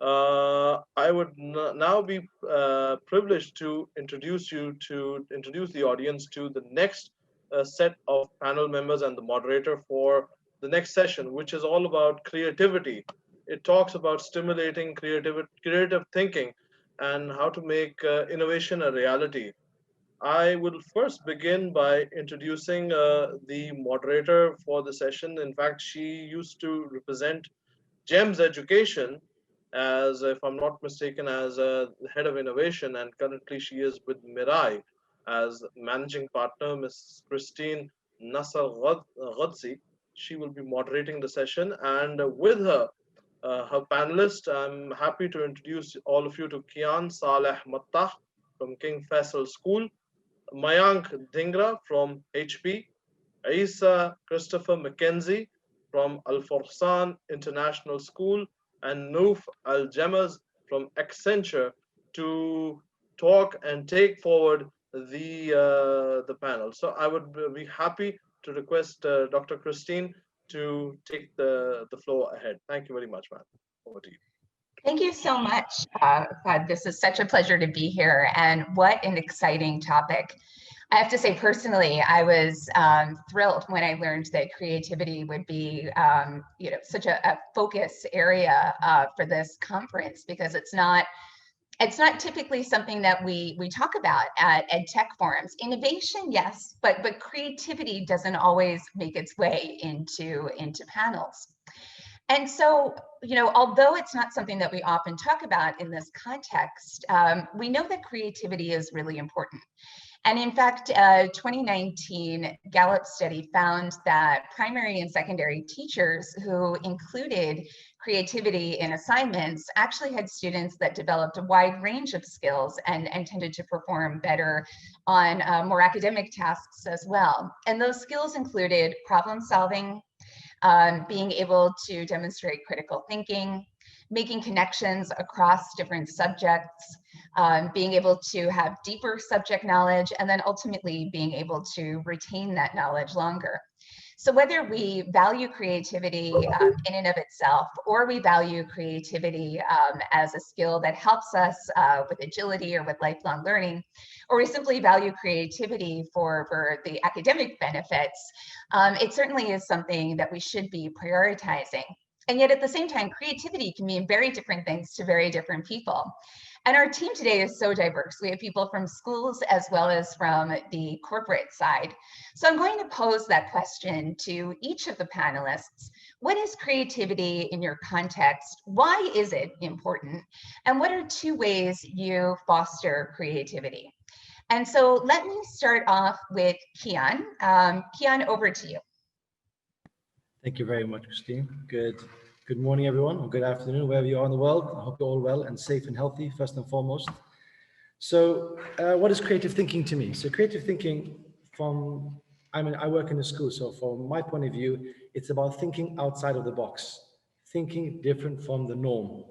I would now be privileged to introduce the audience to the next set of panel members and the moderator for the next session, which is all about creativity. It talks about stimulating creative thinking and how to make innovation a reality. I will first begin by introducing the moderator for the session. In fact, she used to represent GEMS Education as, if I'm not mistaken, as head of innovation, and currently she is with Mirai as managing partner, Ms. Christine Nasserghodsi. She will be moderating the session, and with her, her panelist, I'm happy to introduce all of you to Cian Salleh Matta from King Faisal School, Mayank Dhingra from HP, Eesa Christopher McKenzie from Alforsan International School, and Nouf Aljammaz from Accenture to talk and take forward the panel. So I would be happy to request Dr. Christine to take the floor ahead. Thank you very much, ma'am. Over to you. Thank you so much. This is such a pleasure to be here, and what an exciting topic. I have to say personally, I was thrilled when I learned that creativity would be such a focus area for this conference, because it's not typically something that we talk about at ed tech forums. Innovation, yes, but creativity doesn't always make its way into panels. And so, although it's not something that we often talk about in this context, we know that creativity is really important. And in fact, 2019 Gallup study found that primary and secondary teachers who included creativity in assignments actually had students that developed a wide range of skills and tended to perform better on more academic tasks as well. And those skills included problem solving, being able to demonstrate critical thinking, making connections across different subjects, being able to have deeper subject knowledge, and then ultimately being able to retain that knowledge longer. So whether we value creativity in and of itself, or we value creativity as a skill that helps us with agility or with lifelong learning, or we simply value creativity for the academic benefits, it certainly is something that we should be prioritizing. And yet at the same time, creativity can mean very different things to very different people. And our team today is so diverse. We have people from schools as well as from the corporate side. So I'm going to pose that question to each of the panelists. What is creativity in your context? Why is it important? And what are two ways you foster creativity? And so let me start off with Cian. Cian, over to you. Thank you very much, Christine. Good morning, everyone, or good afternoon, wherever you are in the world. I hope you're all well and safe and healthy, first and foremost. So what is creative thinking to me? So creative thinking I work in a school, so from my point of view, it's about thinking outside of the box, thinking different from the norm.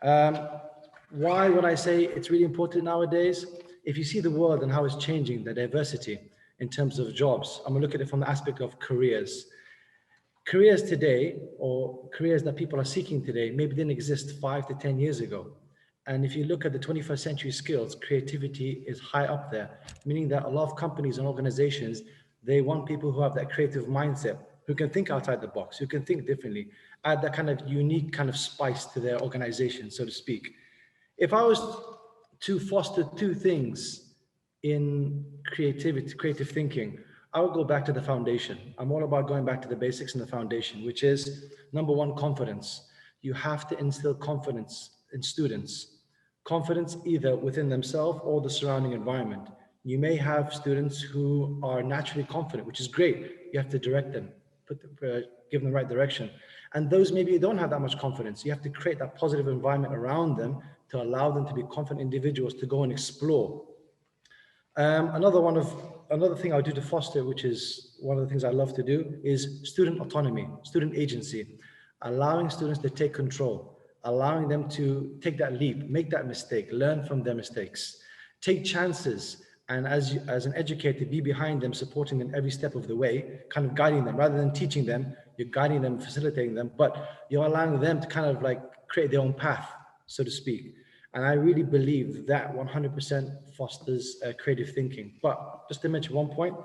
Why would I say it's really important nowadays? If you see the world and how it's changing, the diversity in terms of jobs, I'm gonna look at it from the aspect of careers. Careers today, or careers that people are seeking today, maybe didn't exist 5 to 10 years ago. And if you look at the 21st century skills, creativity is high up there, meaning that a lot of companies and organizations, they want people who have that creative mindset, who can think outside the box, who can think differently, add that kind of unique kind of spice to their organization, so to speak. If I was to foster two things in creative thinking, I would go back to the foundation. I'm all about going back to the basics and the foundation, which is number one, confidence. You have to instill confidence in students. Confidence either within themselves or the surrounding environment. You may have students who are naturally confident, which is great. You have to direct them, give them the right direction. And those maybe don't have that much confidence. You have to create that positive environment around them to allow them to be confident individuals to go and explore. Another thing I would do to foster, which is one of the things I love to do, is student autonomy, student agency, allowing students to take control, allowing them to take that leap, make that mistake, learn from their mistakes, take chances, and as an educator, be behind them, supporting them every step of the way, kind of guiding them, rather than teaching them, you're guiding them, facilitating them, but you're allowing them to kind of like create their own path, so to speak. And I really believe that 100% fosters creative thinking. But just to mention one point,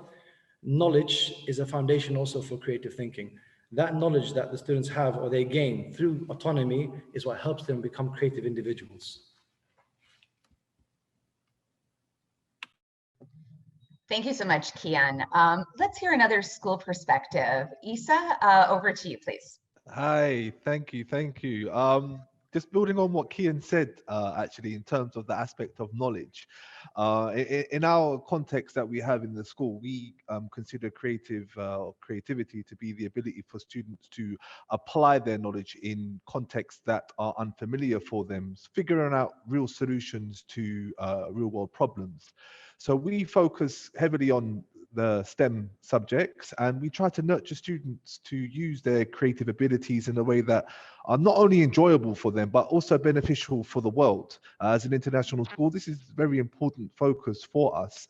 knowledge is a foundation also for creative thinking. That knowledge that the students have or they gain through autonomy is what helps them become creative individuals. Thank you so much, Cian. Let's hear another school perspective. Eesa, over to you, please. Hi, thank you, thank you. Just building on what Cian said, actually, in terms of the aspect of knowledge. In our context that we have in the school, we consider creativity to be the ability for students to apply their knowledge in contexts that are unfamiliar for them, figuring out real solutions to real world problems. So we focus heavily on the STEM subjects, and we try to nurture students to use their creative abilities in a way that are not only enjoyable for them, but also beneficial for the world. As an international school, this is a very important focus for us.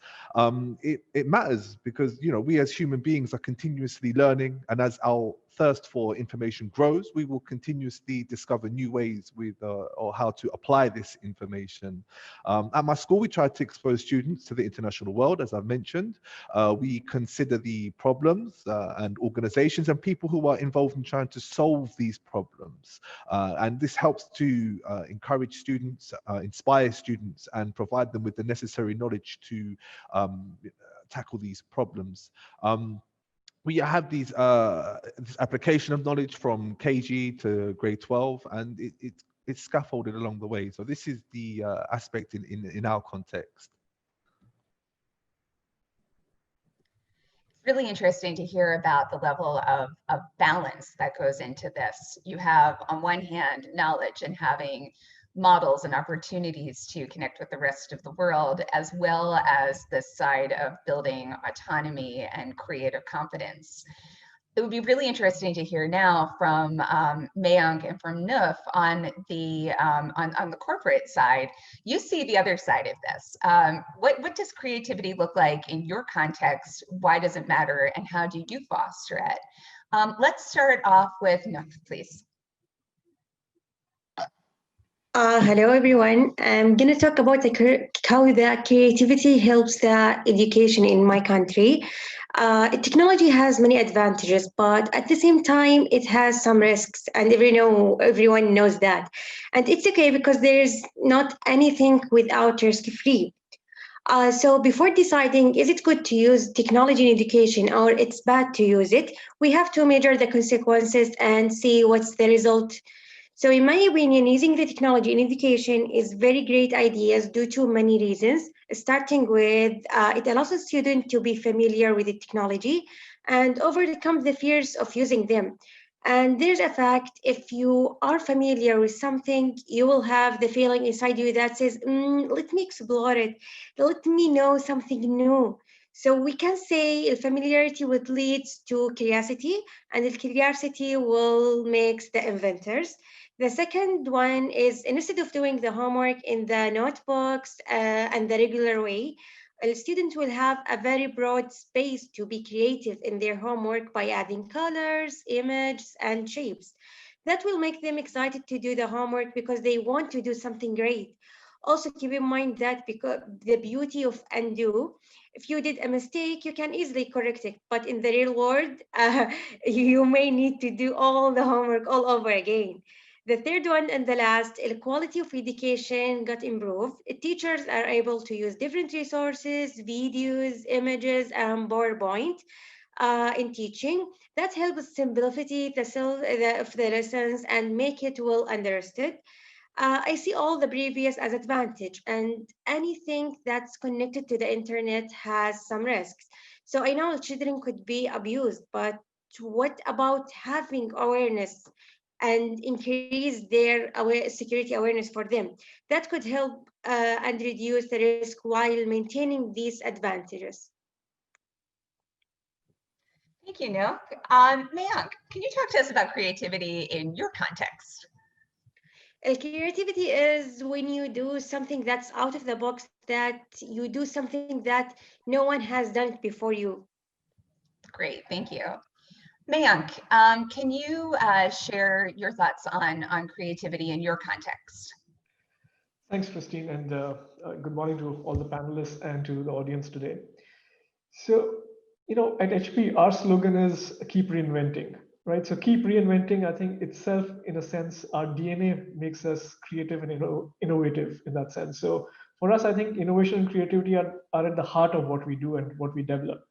It matters because, you know, we as human beings are continuously learning, and as our thirst for information grows, we will continuously discover new ways with or how to apply this information. At my school, we try to expose students to the international world, as I've mentioned. We consider the problems and organizations and people who are involved in trying to solve these problems. And this helps to encourage students, inspire students, and provide them with the necessary knowledge to tackle these problems. We have these this application of knowledge from KG to grade 12, and it's scaffolded along the way. So this is the aspect in our context. Really interesting to hear about the level of balance that goes into this. You have, on one hand, knowledge and having models and opportunities to connect with the rest of the world, as well as this side of building autonomy and creative confidence. It would be really interesting to hear now from Mayank and from Nouf on the corporate side. You see the other side of this. What does creativity look like in your context? Why does it matter, and how do you foster it? Let's start off with Nouf, please. Hello everyone. I'm going to talk about how the creativity helps the education in my country. Technology has many advantages, but at the same time, it has some risks, and everyone knows that. And it's okay because there's not anything without risk-free. So before deciding, is it good to use technology in education or it's bad to use it, we have to measure the consequences and see what's the result. So in my opinion, using the technology in education is very great ideas due to many reasons, starting with it allows a student to be familiar with the technology and overcome the fears of using them. And there's a fact, if you are familiar with something, you will have the feeling inside you that says, let me explore it, let me know something new. So we can say familiarity would lead to curiosity, and the curiosity will make the inventors. The second one is, instead of doing the homework in the notebooks and the regular way, a student will have a very broad space to be creative in their homework by adding colors, images, and shapes. That will make them excited to do the homework because they want to do something great. Also keep in mind that because the beauty of undo, if you did a mistake, you can easily correct it. But in the real world, you may need to do all the homework all over again. The third one and the last, the quality of education got improved. Teachers are able to use different resources, videos, images, and PowerPoint in teaching. That helps simplify the lessons and make it well understood. I see all the previous as advantage, and anything that's connected to the internet has some risks. So I know children could be abused, but what about having awareness and increase their security awareness for them? That could help and reduce the risk while maintaining these advantages. Thank you, Nouf. Mayank, can you talk to us about creativity in your context? Creativity is when you do something that's out of the box, that you do something that no one has done it before you. Great, thank you. Mayank, can you share your thoughts on creativity in your context? Thanks, Christine, and good morning to all the panelists and to the audience today. So, at HP, our slogan is keep reinventing, right? So keep reinventing, I think itself, in a sense, our DNA makes us creative and innovative in that sense. So for us, I think innovation and creativity are at the heart of what we do and what we develop.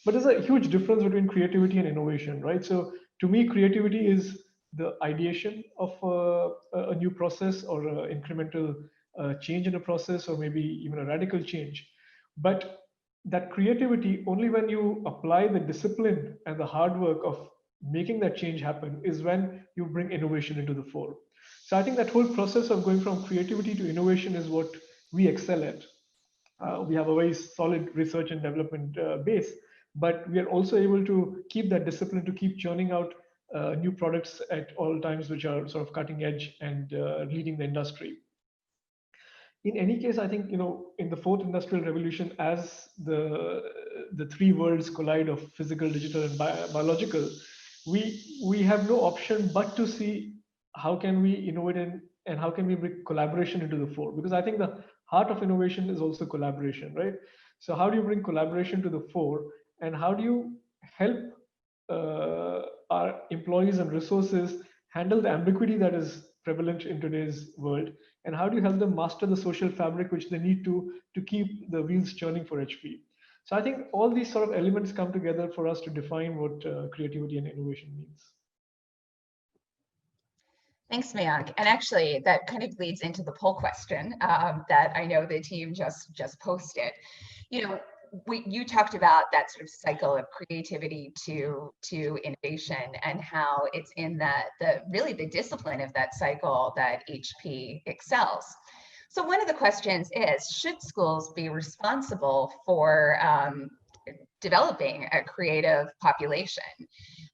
But there's a huge difference between creativity and innovation, right? So to me, creativity is the ideation of a new process or an incremental change in a process, or maybe even a radical change. But that creativity, only when you apply the discipline and the hard work of making that change happen, is when you bring innovation into the fore. So I think that whole process of going from creativity to innovation is what we excel at. We have a very solid research and development base, but we are also able to keep that discipline to keep churning out new products at all times, which are sort of cutting edge and leading the industry. In any case, I think, in the fourth industrial revolution, as the three worlds collide of physical, digital, and biological, we have no option but to see how can we innovate and how can we bring collaboration into the fore. Because I think the heart of innovation is also collaboration, right? So how do you bring collaboration to the fore, and how do you help our employees and resources handle the ambiguity that is prevalent in today's world, and how do you help them master the social fabric which they need to keep the wheels churning for HP? So I think all these sort of elements come together for us to define what creativity and innovation means. Thanks, Mayank. And actually, that kind of leads into the poll question that I know the team just posted. You talked about that sort of cycle of creativity to innovation, and how it's in really the discipline of that cycle that HP excels. So one of the questions is, should schools be responsible for developing a creative population?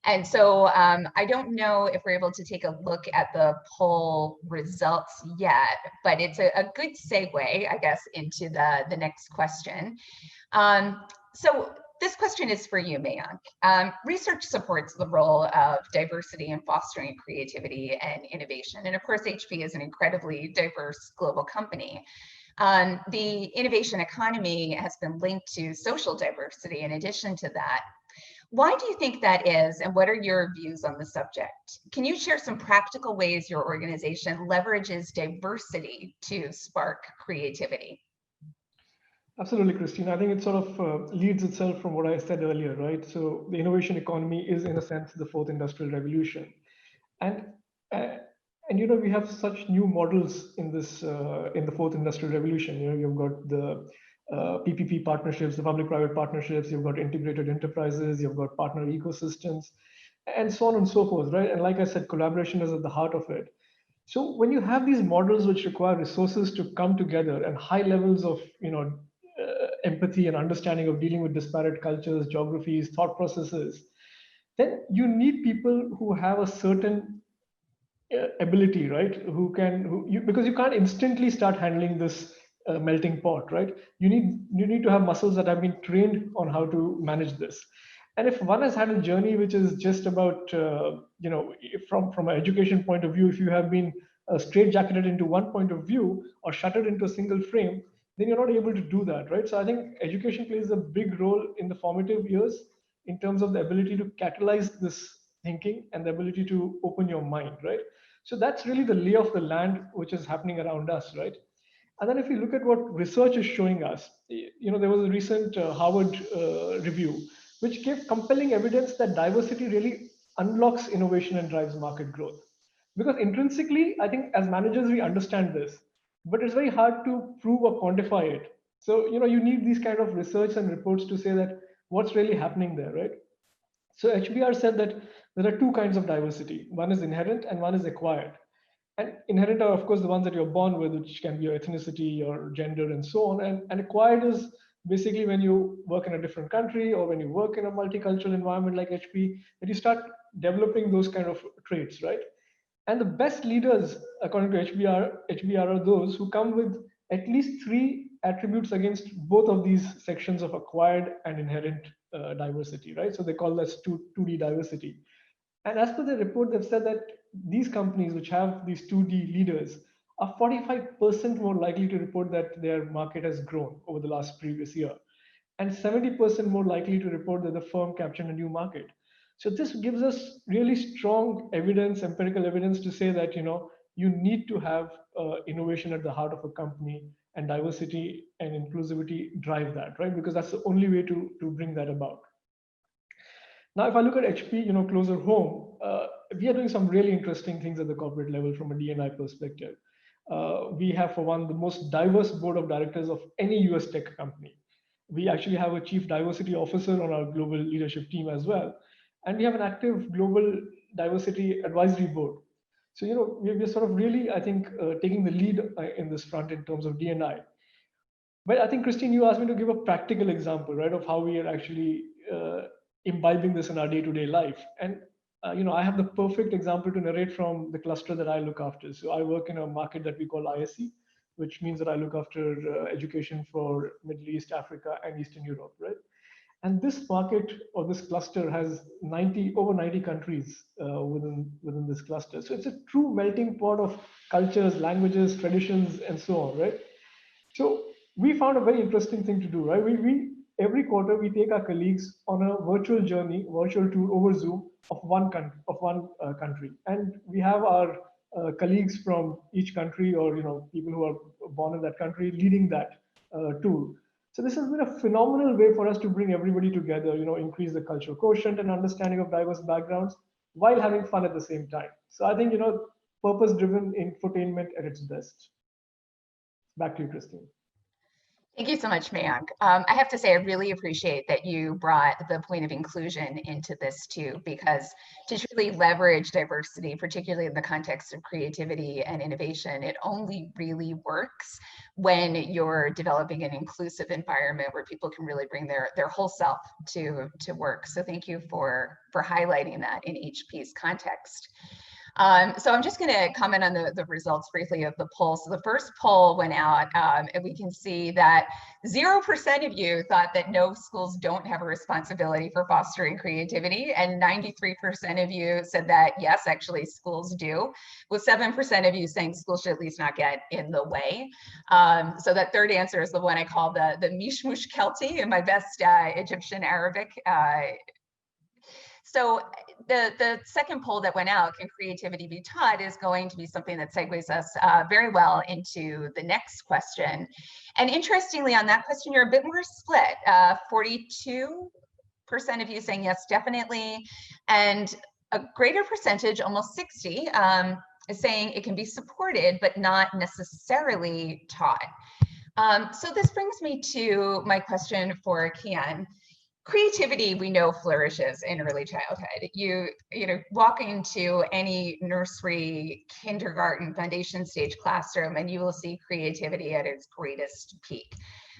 And so I don't know if we're able to take a look at the poll results yet, but it's a good segue, I guess, into the next question. So this question is for you, Mayank. Research supports the role of diversity in fostering creativity and innovation. And of course, HP is an incredibly diverse global company. The innovation economy has been linked to social diversity in addition to that. Why do you think that is, and what are your views on the subject? Can you share some practical ways your organization leverages diversity to spark creativity? Absolutely, Christine. I think it sort of leads itself from what I said earlier, right? So the innovation economy is, in a sense, the fourth industrial revolution, and we have such new models in this in the fourth industrial revolution. You've got the PPP partnerships, the public-private partnerships. You've got integrated enterprises. You've got partner ecosystems, and so on and so forth, right? And like I said, collaboration is at the heart of it. So when you have these models which require resources to come together and high levels of empathy and understanding of dealing with disparate cultures, geographies, thought processes, then you need people who have a certain ability, right? Because you can't instantly start handling this melting pot, right? You need to have muscles that have been trained on how to manage this. And if one has had a journey which is just about, from an education point of view, if you have been straitjacketed into one point of view or shuttered into a single frame, then you're not able to do that, right? So I think education plays a big role in the formative years in terms of the ability to catalyze this thinking and the ability to open your mind, right? So that's really the lay of the land which is happening around us, right? And then if you look at what research is showing us, there was a recent Harvard review which gave compelling evidence that diversity really unlocks innovation and drives market growth. Because intrinsically, I think as managers, we understand this, but it's very hard to prove or quantify it. So, you need these kind of research and reports to say that what's really happening there, right? So HBR said that there are two kinds of diversity. One is inherent and one is acquired. And inherent are, of course, the ones that you're born with, which can be your ethnicity, your gender, and so on. And acquired is basically when you work in a different country or when you work in a multicultural environment like HP, that you start developing those kind of traits, right? And the best leaders, according to HBR are those who come with at least 3 attributes against both of these sections of acquired and inherent diversity, right? So they call this 2D diversity. And as per the report, they've said that these companies which have these 2D leaders are 45% more likely to report that their market has grown over the last previous year, and 70% more likely to report that the firm captured a new market. So this gives us really strong evidence, empirical evidence to say that, you need to have innovation at the heart of a company, and diversity and inclusivity drive that, right? Because that's the only way to bring that about. Now, if I look at HP, closer home, we are doing some really interesting things at the corporate level from a D&I perspective. We have, for one, the most diverse board of directors of any US tech company. We actually have a chief diversity officer on our global leadership team as well. And we have an active global diversity advisory board. So, we're sort of really, I think, taking the lead in this front in terms of D&I. But I think, Christine, you asked me to give a practical example, right, of how we are actually imbibing this in our day-to-day life. And I have the perfect example to narrate from the cluster that I look after. So I work in a market that we call ISE, which means that I look after education for Middle East, Africa, and Eastern Europe, right? And this market or this cluster has over 90 countries within this cluster. So it's a true melting pot of cultures, languages, traditions, and so on, right? So we found a very interesting thing to do, right? Every quarter we take our colleagues on a virtual journey, virtual tour over Zoom of one country, and we have our colleagues from each country, or people who are born in that country, leading that tour. So this has been a phenomenal way for us to bring everybody together, increase the cultural quotient and understanding of diverse backgrounds while having fun at the same time. So I think purpose-driven infotainment at its best. Back to you, Christine. Thank you so much, Mayank. I have to say, I really appreciate that you brought the point of inclusion into this too, because to truly leverage diversity, particularly in the context of creativity and innovation, it only really works when you're developing an inclusive environment where people can really bring their whole self to work. So thank you for highlighting that in each piece context. So I'm just going to comment on the results briefly of the poll. So the first poll went out, and we can see that 0% of you thought that no, schools don't have a responsibility for fostering creativity, and 93% of you said that yes, actually schools do, with 7% of you saying schools should at least not get in the way. So that third answer is the one I call the mishmush Kelti in my best Egyptian Arabic. So the second poll that went out, can creativity be taught, is going to be something that segues us very well into the next question. And interestingly, on that question, you're a bit more split. 42% of you saying yes, definitely, and a greater percentage, almost 60, is saying it can be supported, but not necessarily taught. So this brings me to my question for Cian. Creativity, we know, flourishes in early childhood. You walk into any nursery, kindergarten, foundation stage classroom, and you will see creativity at its greatest peak.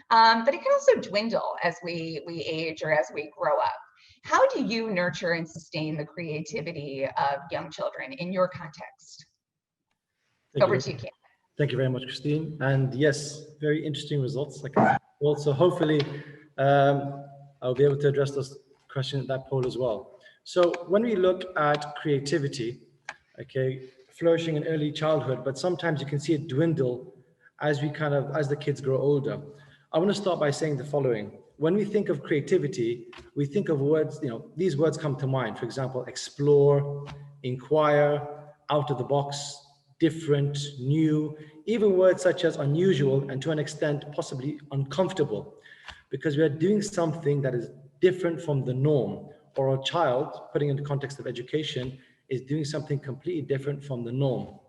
But it can also dwindle as we age or as we grow up. How do you nurture and sustain the creativity of young children in your context? Over to you, Cian. Thank you very much, Christine. And yes, very interesting results. Also, hopefully, I'll be able to address those questions in that poll as well. So when we look at creativity, okay, flourishing in early childhood, but sometimes you can see it dwindle as the kids grow older. I want to start by saying the following. When we think of creativity, we think of words, these words come to mind. For example, explore, inquire, out of the box, different, new, even words such as unusual and to an extent possibly uncomfortable, because we are doing something that is different from the norm, or a child, putting in the context of education, is doing something completely different from the norm.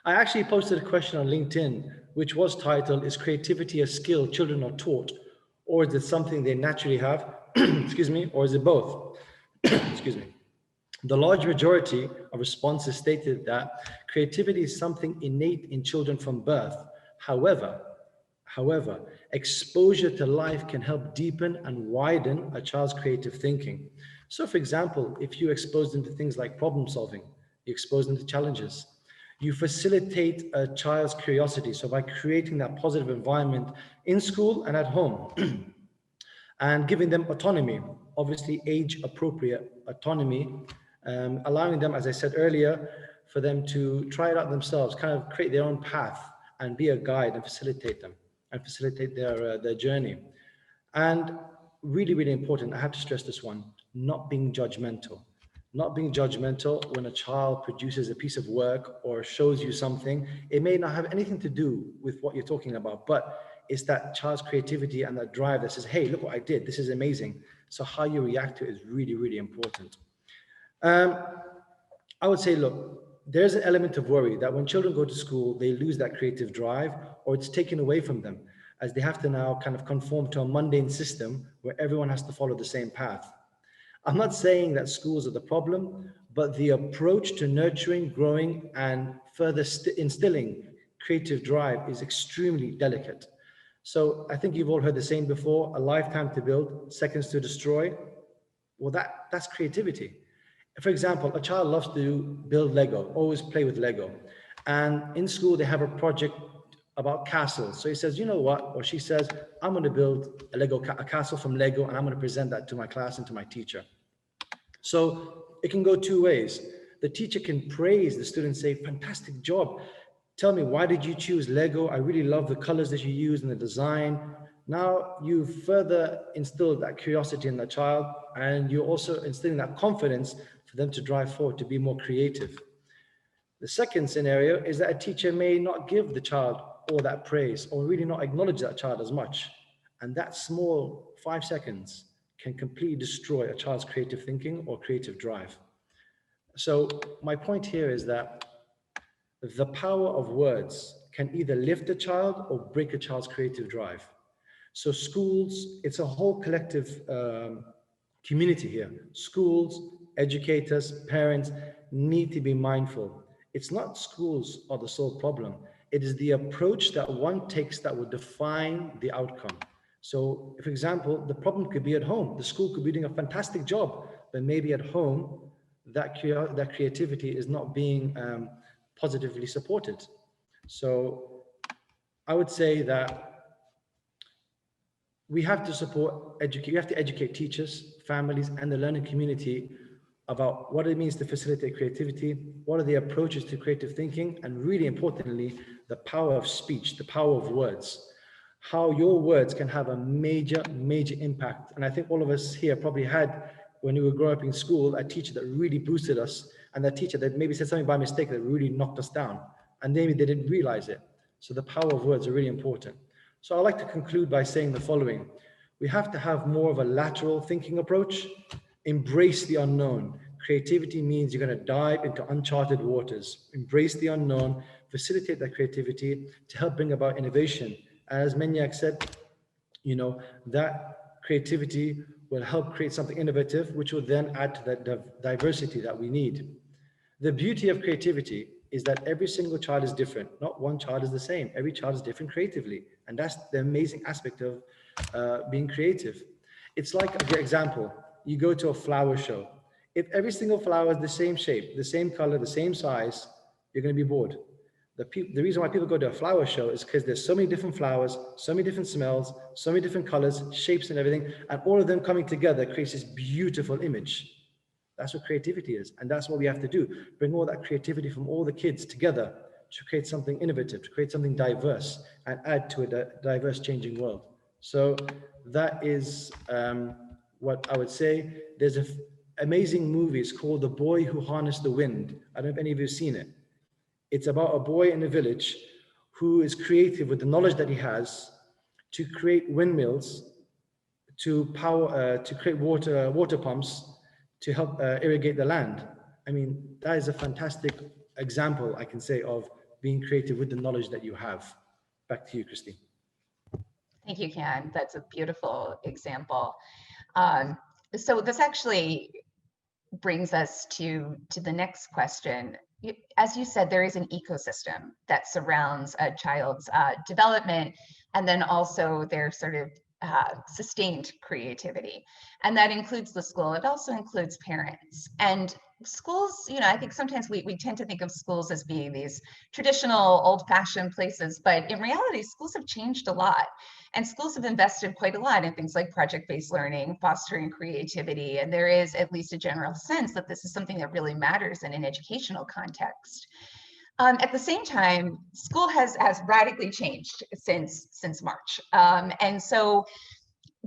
I actually posted a question on LinkedIn, which was titled, is creativity a skill children are taught, or is it something they naturally have, excuse me, or is it both? Excuse me. The large majority of responses stated that creativity is something innate in children from birth. However, exposure to life can help deepen and widen a child's creative thinking. So for example, if you expose them to things like problem solving, you expose them to challenges, you facilitate a child's curiosity. So by creating that positive environment in school and at home, and giving them autonomy, obviously age appropriate autonomy, allowing them, as I said earlier, for them to try it out themselves, kind of create their own path and be a guide and facilitate them and facilitate their journey. And really, really important, I have to stress this one, not being judgmental. Not being judgmental when a child produces a piece of work or shows you something. It may not have anything to do with what you're talking about, but it's that child's creativity and that drive that says, hey, look what I did, this is amazing. So how you react to it is really, really important. I would say, look, there's an element of worry that when children go to school, they lose that creative drive or it's taken away from them as they have to now kind of conform to a mundane system where everyone has to follow the same path. I'm not saying that schools are the problem, but the approach to nurturing, growing, and further instilling creative drive is extremely delicate. So I think you've all heard the saying before, a lifetime to build, seconds to destroy. Well, that's creativity. For example, a child loves to build Lego, always play with Lego. And in school, they have a project about castles. So he says, you know what? Or she says, I'm going to build a castle from Lego, and I'm going to present that to my class and to my teacher. So it can go two ways. The teacher can praise the student, say, fantastic job. Tell me, why did you choose Lego? I really love the colors that you use and the design. Now you've further instilled that curiosity in the child, and you're also instilling that confidence for them to drive forward, to be more creative. The second scenario is that a teacher may not give the child all that praise or really not acknowledge that child as much. And that small 5 seconds can completely destroy a child's creative thinking or creative drive. So my point here is that the power of words can either lift a child or break a child's creative drive. So schools, it's a whole collective community here. Schools, educators, parents need to be mindful. It's not schools are the sole problem. It is the approach that one takes that will define the outcome. So, for example, the problem could be at home. The school could be doing a fantastic job, but maybe at home, that creativity is not being positively supported. So I would say that we have to we have to educate teachers, families, and the learning community about what it means to facilitate creativity, what are the approaches to creative thinking, and really importantly, the power of speech, the power of words, how your words can have a major, major impact. And I think all of us here probably had, when we were growing up in school, a teacher that really boosted us, and that teacher that maybe said something by mistake that really knocked us down, and maybe they didn't realize it. So the power of words are really important. So I'd like to conclude by saying the following. We have to have more of a lateral thinking approach. Embrace the unknown. Creativity means you're going to dive into uncharted waters. Embrace the unknown, facilitate that creativity to help bring about innovation. As Mayank said, you know, that creativity will help create something innovative, which will then add to that diversity that we need. The beauty of creativity is that every single child is different. Not one child is the same. Every child is different creatively. And that's the amazing aspect of being creative. It's like, a good example, you go to a flower show. If every single flower is the same shape, the same color, the same size, you're going to be bored. The reason why people go to a flower show is because there's so many different flowers, so many different smells, so many different colors, shapes and everything, and all of them coming together creates this beautiful image. That's what creativity is, and that's what we have to do. Bring all that creativity from all the kids together to create something innovative, to create something diverse, and add to a diverse changing world. So that is what I would say. There's an amazing movie, it's called The Boy Who Harnessed the Wind. I don't know if any of you have seen it. It's about a boy in a village who is creative with the knowledge that he has to create windmills, to power, to create water pumps, to help irrigate the land. I mean, that is a fantastic example, I can say, of being creative with the knowledge that you have. Back to you, Christine. Thank you, Cian. That's a beautiful example. So this actually brings us to the next question. As you said, there is an ecosystem that surrounds a child's development, and then also their sort of sustained creativity. And that includes the school. It also includes parents. And schools, you know, I think sometimes we tend to think of schools as being these traditional old-fashioned places, but in reality, schools have changed a lot. And schools have invested quite a lot in things like project-based learning, fostering creativity, and there is at least a general sense that this is something that really matters in an educational context. At the same time, school has radically changed since March. And so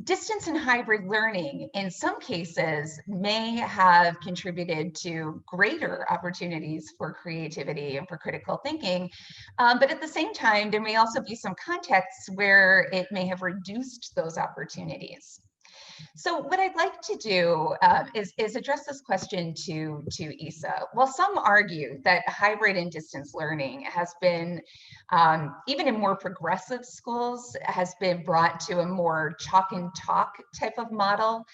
distance and hybrid learning in some cases may have contributed to greater opportunities for creativity and for critical thinking. But at the same time, there may also be some contexts where it may have reduced those opportunities. So what I'd like to do is address this question to Eesa. While some argue that hybrid and distance learning has been, even in more progressive schools, has been brought to a more chalk and talk type of model,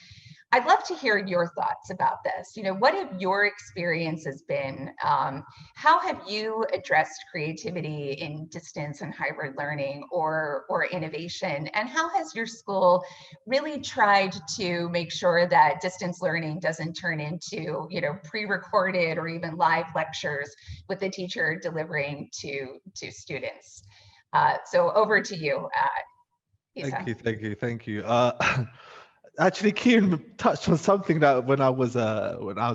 I'd love to hear your thoughts about this. You know, what have your experiences been? How have you addressed creativity in distance and hybrid learning or innovation? And how has your school really tried to make sure that distance learning doesn't turn into, you know, pre-recorded or even live lectures with the teacher delivering to students? So over to you, Eesa. Thank you. Actually, Cian touched on something that when I was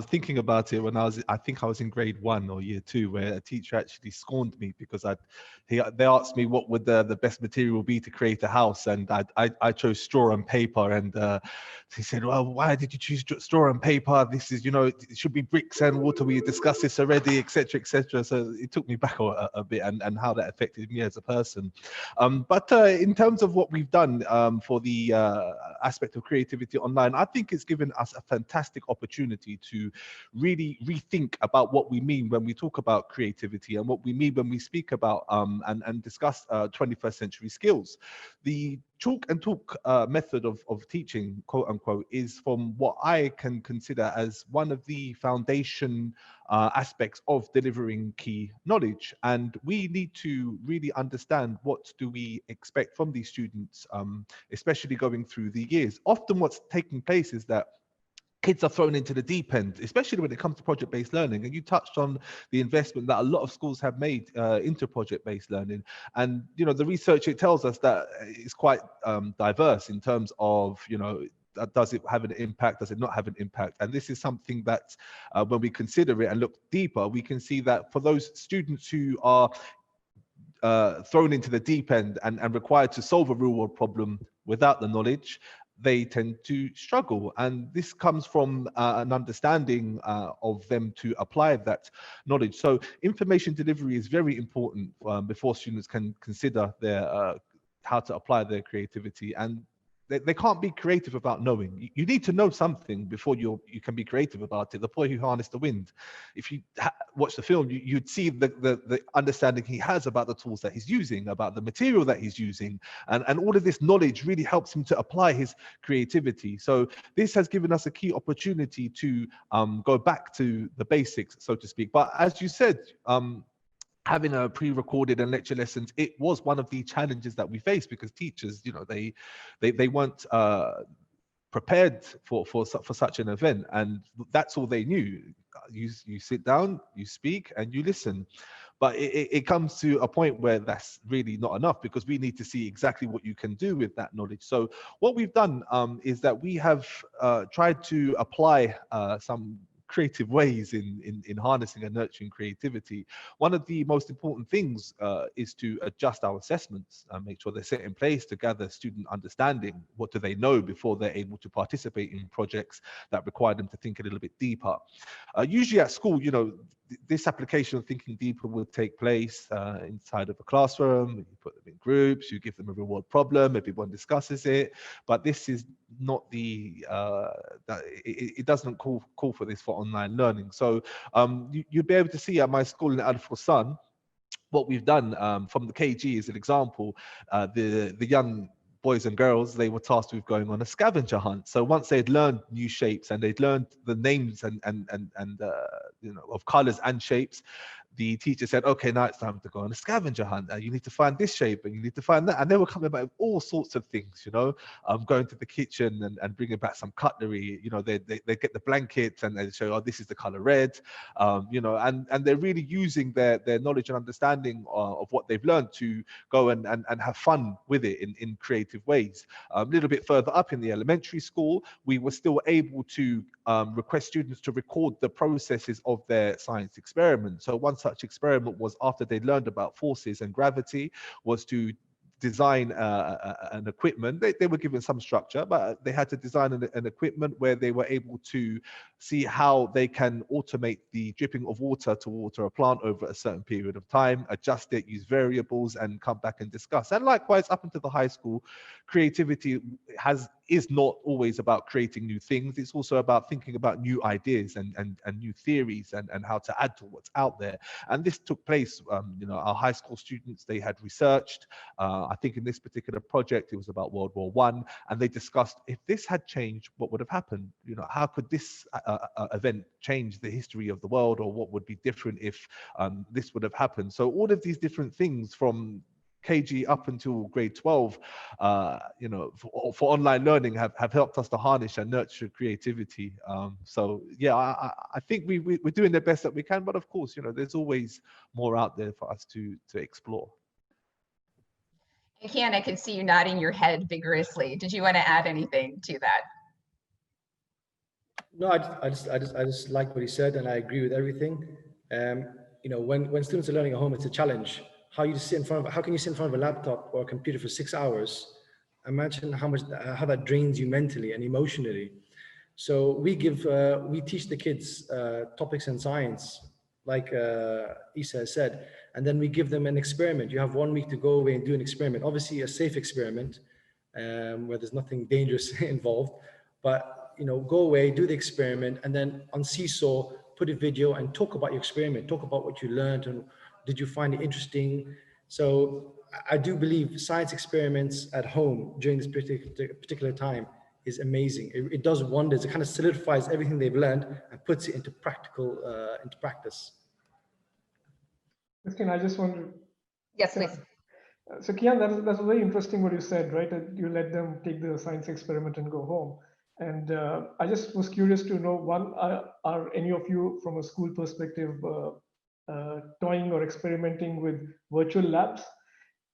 thinking about it, I think I was in grade 1 or year 2, where a teacher actually scorned me because they asked me what would the best material be to create a house, and I chose straw and paper, and he said, well, why did you choose straw and paper? This is, you know, it should be bricks and water. We discussed this already, etc., etc. So it took me back a bit, and how that affected me as a person. But in terms of what we've done for the aspect of creativity online, I think it's given us a fantastic opportunity to really rethink about what we mean when we talk about creativity and what we mean when we speak about and discuss 21st century skills. The chalk and talk method of teaching, quote unquote, is from what I can consider as one of the foundation aspects of delivering key knowledge. And we need to really understand what do we expect from these students, especially going through the years. Often what's taking place is that kids are thrown into the deep end, especially when it comes to project-based learning. And you touched on the investment that a lot of schools have made into project-based learning. And, you know, the research, it tells us that it's quite diverse in terms of, you know, does it have an impact? Does it not have an impact? And this is something that when we consider it and look deeper, we can see that for those students who are thrown into the deep end and required to solve a real world problem without the knowledge, they tend to struggle. And this comes from an understanding of them to apply that knowledge. So information delivery is very important before students can consider their how to apply their creativity. And they can't be creative without knowing. You need to know something before you can be creative about it. The boy who harnessed the wind. If you watch the film, you'd see the understanding he has about the tools that he's using, about the material that he's using, and all of this knowledge really helps him to apply his creativity. So this has given us a key opportunity to go back to the basics, so to speak. But as you said, having a pre-recorded and lecture lessons, it was one of the challenges that we faced because teachers, you know, they weren't prepared for such an event, and that's all they knew. You sit down, you speak, and you listen. But it comes to a point where that's really not enough, because we need to see exactly what you can do with that knowledge. So what we've done is that we have tried to apply some creative ways in harnessing and nurturing creativity. One of the most important things is to adjust our assessments and make sure they're set in place to gather student understanding. What do they know before they're able to participate in projects that require them to think a little bit deeper? Usually at school, you know, this application of thinking deeper would take place inside of a classroom. You put them in groups, you give them a real world problem, everyone discusses it. But this is not the, it doesn't call for this for online learning. So you'll be able to see at my school in Alforsan, what we've done from the KG is an example. The young boys and girls, they were tasked with going on a scavenger hunt. So once they'd learned new shapes and they'd learned the names and you know, of colors and shapes, the teacher said, okay, now it's time to go on a scavenger hunt. You need to find this shape and you need to find that. And they were coming back with all sorts of things, you know, going to the kitchen and bringing back some cutlery. You know, they get the blankets and they show, oh, this is the color red, you know, and they're really using their knowledge and understanding of what they've learned to go and have fun with it in creative ways. A little bit further up in the elementary school, we were still able to request students to record the processes of their science experiment. So one such experiment was, after they learned about forces and gravity, was to design an equipment. They were given some structure, but they had to design an equipment where they were able to see how they can automate the dripping of water to water a plant over a certain period of time, adjust it, use variables, and come back and discuss. And likewise, up into the high school, creativity is not always about creating new things. It's also about thinking about new ideas and new theories and how to add to what's out there. And this took place, you know, our high school students, they had researched, I think in this particular project, it was about World War I, and they discussed, if this had changed, what would have happened? You know, how could this event change the history of the world, or what would be different if this would have happened? So all of these different things from KG up until grade 12, you know, for online learning have helped us to harness and nurture creativity. So yeah, I think we're doing the best that we can, but of course, you know, there's always more out there for us to explore. Cian, I can see you nodding your head vigorously. Did you want to add anything to that? No, I just like what he said, and I agree with everything. You know, when students are learning at home, it's a challenge. How can you sit in front of a laptop or a computer for 6 hours? Imagine how that drains you mentally and emotionally. So we teach the kids topics in science, like Eesa said, and then we give them an experiment. You have 1 week to go away and do an experiment. Obviously, a safe experiment where there's nothing dangerous involved. But you know, go away, do the experiment, and then on Seesaw, put a video and talk about your experiment. Talk about what you learned and did you find it interesting. So I do believe science experiments at home during this particular time is amazing. It does wonders. It kind of solidifies everything they've learned and puts it into practice. Christine, I just want to. Yes, please. So Cian, that's very interesting what you said, right? That you let them take the science experiment and go home. And I just was curious to know, one, are any of you from a school perspective toying or experimenting with virtual labs?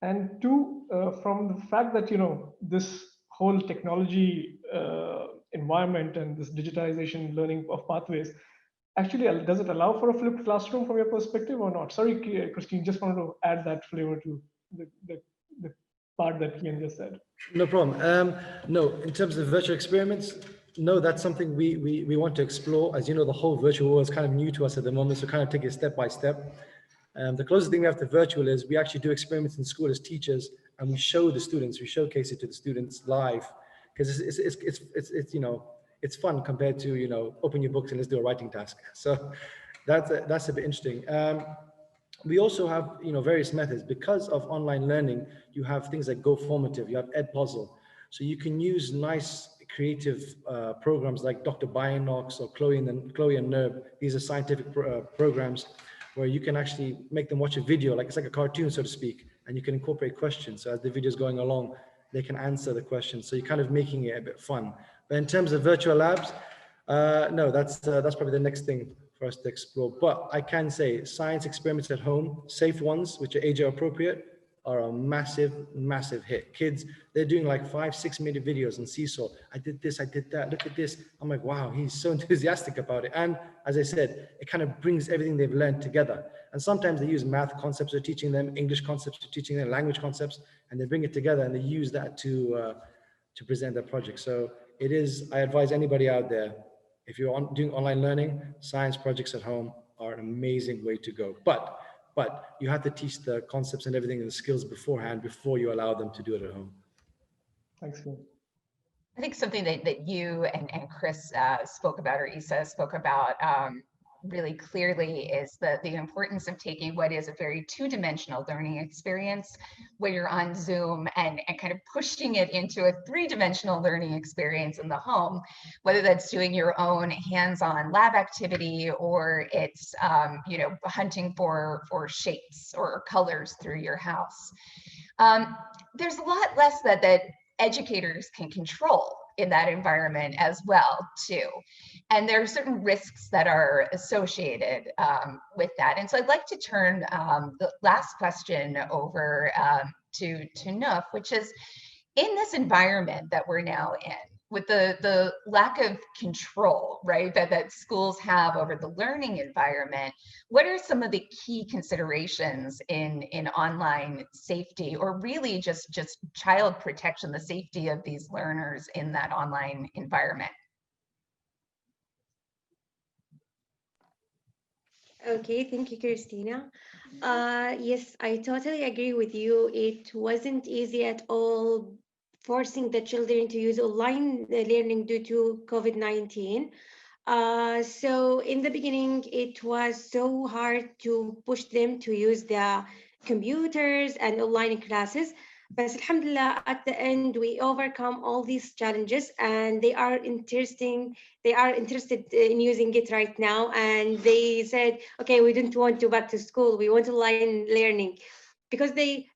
And two, from the fact that, you know, this whole technology environment and this digitization learning of pathways, actually, does it allow for a flipped classroom from your perspective or not? Sorry, Christine, just wanted to add that flavor to the part that Cian just said. No problem. No, in terms of virtual experiments, no, that's something we want to explore. As you know, the whole virtual world is kind of new to us at the moment, so kind of take it step by step. The closest thing we have to virtual is we actually do experiments in school as teachers, and we show the students, we showcase it to the students live, because it's you know, it's fun compared to, you know, open your books and let's do a writing task. So that's a bit interesting. We also have, you know, various methods. Because of online learning, you have things like Go Formative, you have Edpuzzle. So you can use nice creative programs like Dr. Bionox or Chloe and Nerb. These are scientific programs where you can actually make them watch a video, like it's like a cartoon, so to speak, and you can incorporate questions. So as the video is going along, they can answer the questions. So you're kind of making it a bit fun. But in terms of virtual labs, no, that's probably the next thing for us to explore. But I can say science experiments at home, safe ones, which are age appropriate, are a massive hit. Kids, they're doing like 5-6 minute videos on Seesaw. I did this, I did that, look at this. I'm like, wow, he's so enthusiastic about it. And as I said, it kind of brings everything they've learned together. And sometimes they use math concepts they're teaching them, English concepts they're teaching them, language concepts, and they bring it together and they use that to present their project. So it is, I advise anybody out there, if you're doing online learning, science projects at home are an amazing way to go. But you have to teach the concepts and everything and the skills beforehand before you allow them to do it at home. Thanks, Cian. I think something that you and Chris spoke about, or Eesa spoke about, really clearly is the importance of taking what is a very two-dimensional learning experience where you're on Zoom and kind of pushing it into a three-dimensional learning experience in the home, whether that's doing your own hands-on lab activity or it's you know, hunting for shapes or colors through your house. There's a lot less that educators can control in that environment as well too. And there are certain risks that are associated with that. And so I'd like to turn the last question over to Nouf, which is, in this environment that we're now in, with the lack of control, right, that schools have over the learning environment, what are some of the key considerations in online safety, or really just child protection, the safety of these learners in that online environment? Okay, thank you, Christina. Yes, I totally agree with you. It wasn't easy at all forcing the children to use online learning due to COVID-19. So in the beginning, it was so hard to push them to use the computers and online classes. But alhamdulillah, at the end, we overcome all these challenges, and they are interested in using it right now. And they said, okay, we don't want to back to school. We want online learning, because they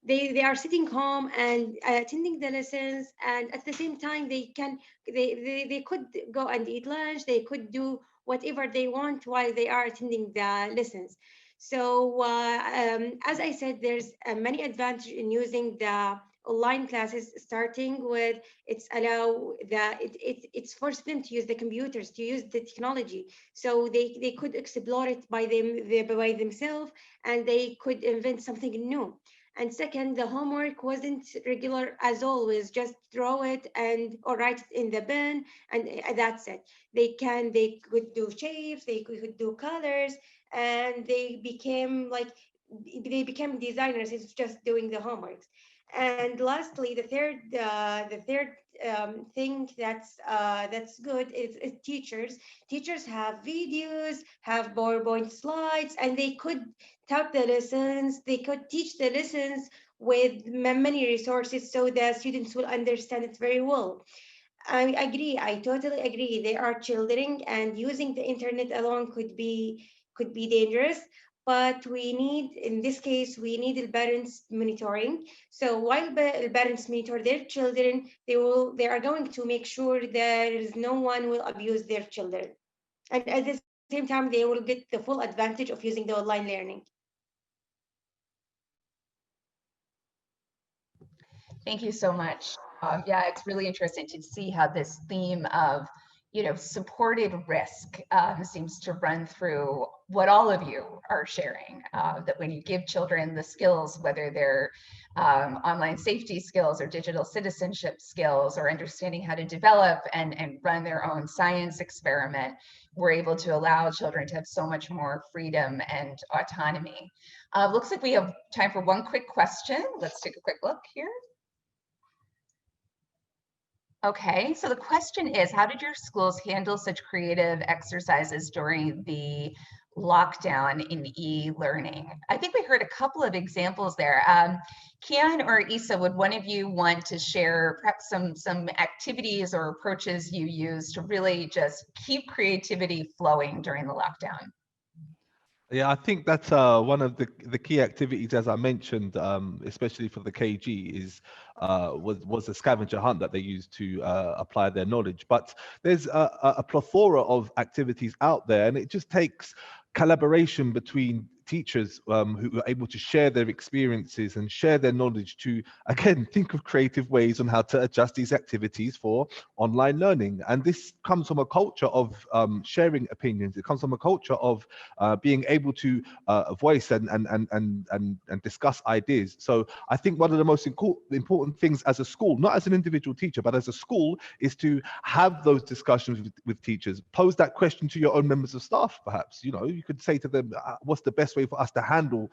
are sitting home and attending the lessons, and at the same time they could go and eat lunch, they could do whatever they want while they are attending the lessons. So as I said, there's many advantages in using the online classes, starting with it's forced them to use the computers, to use the technology, so they could explore it by themselves, and they could invent something new. And second, the homework wasn't regular as always, just draw it or write it in the bin, and that's it. They could do shapes, they could do colors, and they became designers. It's just doing the homeworks. And lastly, the third thing that's good is teachers. Teachers have videos, have PowerPoint slides, and they could taught the lessons, they could teach the lessons with many resources, so the students will understand it very well. I agree, I totally agree. They are children, and using the internet alone could be dangerous. But in this case, we need the parents monitoring. So while the parents monitor their children, they are going to make sure there is no one will abuse their children. And at the same time, they will get the full advantage of using the online learning. Thank you so much. Yeah, it's really interesting to see how this theme of, you know, supported risk seems to run through what all of you are sharing. That when you give children the skills, whether they're online safety skills or digital citizenship skills or understanding how to develop and run their own science experiment, we're able to allow children to have so much more freedom and autonomy. Looks like we have time for one quick question. Let's take a quick look here. Okay, so the question is, how did your schools handle such creative exercises during the lockdown in e-learning? I think we heard a couple of examples there. Cian or Eesa, would one of you want to share perhaps some activities or approaches you use to really just keep creativity flowing during the lockdown? Yeah, I think that's one of the key activities, as I mentioned, especially for the KG, was a scavenger hunt that they used to apply their knowledge. But there's a plethora of activities out there, and it just takes collaboration between teachers who are able to share their experiences and share their knowledge to, again, think of creative ways on how to adjust these activities for online learning. And this comes from a culture of sharing opinions. It comes from a culture of being able to voice and discuss ideas. So I think one of the most important things as a school, not as an individual teacher, but as a school, is to have those discussions with teachers. Pose that question to your own members of staff, perhaps. You know, you could say to them, what's the best way for us to handle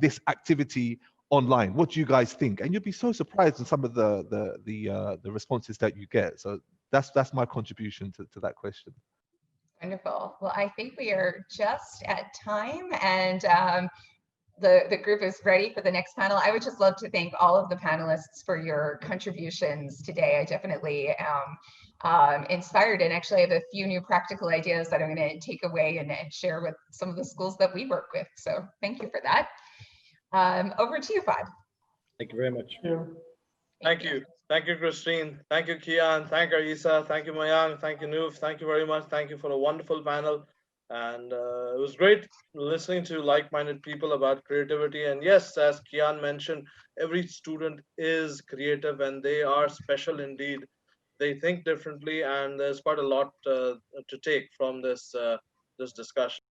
this activity online? What do you guys think? And you'll be so surprised in some of the responses that you get. So that's my contribution to that question. Wonderful. Well, I think we are just at time, and the group is ready for the next panel. I would just love to thank all of the panelists for your contributions today. I definitely am inspired, and actually have a few new practical ideas that I'm going to take away and share with some of the schools that we work with. So thank you for that. Over to you, Fad. Thank you very much. Yeah. Thank you. Thank you, Christine. Thank you, Cian. Thank you, Eesa. Thank you, Mayank. Thank you, Nouf. Thank you very much. Thank you for a wonderful panel. And it was great listening to like-minded people about creativity. And yes, as Cian mentioned, every student is creative and they are special indeed. They think differently, and there's quite a lot to take from this discussion.